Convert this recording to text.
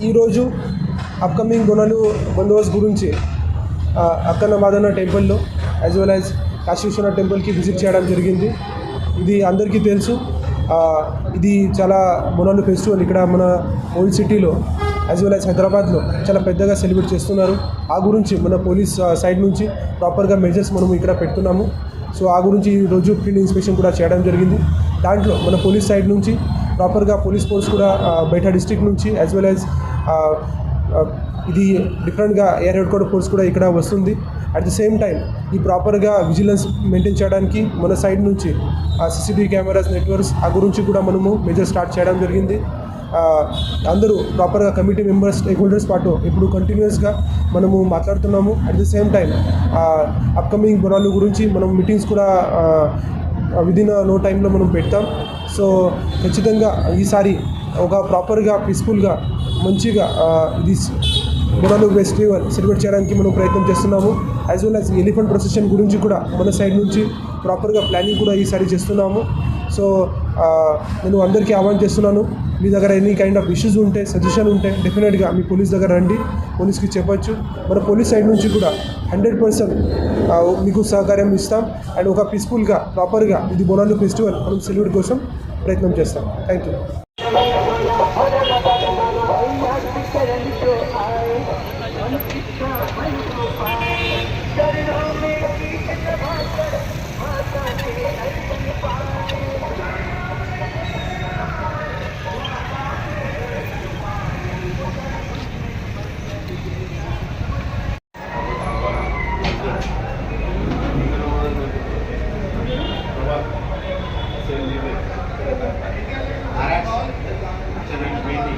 ఈరోజు అప్కమింగ్ బోనాలు బందోబస్తు గురించి అక్కన్న మాదన్న టెంపుల్లో as well as Kashi Vishwanath టెంపుల్కి విజిట్ చేయడం జరిగింది. ఇది అందరికీ తెలుసు. ఇది చాలా బోనాలు ఫెస్టివల్ ఇక్కడ మన ఓల్డ్ సిటీలో యాజ్ వెల్ యాజ్ హైదరాబాద్లో చాలా పెద్దగా సెలబ్రేట్ చేస్తున్నారు. ఆ గురించి మన పోలీస్ సైడ్ నుంచి ప్రాపర్గా మెజర్స్ మనం ఇక్కడ పెడుతున్నాము. సో ఆ గురించి ఈరోజు ఫీల్డ్ ఇన్స్పెక్షన్ కూడా చేయడం జరిగింది. దాంట్లో మన పోలీస్ సైడ్ నుంచి ప్రాపర్గా పోలీస్ ఫోర్స్ కూడా బయట డిస్ట్రిక్ట్ నుంచి యాజ్ వెల్ యాజ్ ఇది డిఫరెంట్గా ఎయిర్ హెడ్ క్వార్టర్ ఫోర్స్ కూడా ఇక్కడ వస్తుంది. అట్ ది సేమ్ టైం ఈ ప్రాపర్గా విజిలెన్స్ మెయింటైన్ చేయడానికి మన సైడ్ నుంచి సీసీటీవీ కెమెరాస్ నెట్వర్క్స్ ఆ గురించి కూడా మనము మెజర్ స్టార్ట్ చేయడం జరిగింది. అందరూ ప్రాపర్గా కమిటీ మెంబర్స్ స్టేక్ హోల్డర్స్ పాటు ఇప్పుడు కంటిన్యూస్గా మనము మాట్లాడుతున్నాము. At the same time upcoming Bonalu గురించి మనం మీటింగ్స్ కూడా విదిన్ నో టైంలో మనం పెడతాం. సో ఖచ్చితంగా ఈసారి ఒక ప్రాపర్గా పీస్ఫుల్గా మంచిగా ఇది బోనాలు ఫెస్టివల్ సెలబ్రేట్ చేయడానికి మనం ప్రయత్నం చేస్తున్నాము. As well as elephant procession గురించి కూడా మన సైడ్ నుంచి ప్రాపర్గా ప్లానింగ్ కూడా ఈసారి చేస్తున్నాము. సో నేను అందరికీ ఆహ్వానం చేస్తున్నాను. మీ దగ్గర ఎనీ కైండ్ ఆఫ్ ఇష్యూస్ ఉంటే సజెషన్ ఉంటే డెఫినెట్గా మీ పోలీస్ దగ్గర రండి, పోలీస్కి చెప్పచ్చు. మన పోలీస్ సైడ్ నుంచి కూడా 100% మీకు సహకారం ఇస్తాం. అండ్ ఒక పీస్ఫుల్గా ప్రాపర్గా ఇది బోనాలు ఫెస్టివల్ మనం సెలబ్రేట్ కోసం ప్రయత్నం చేస్తాం. Thank you. RX 720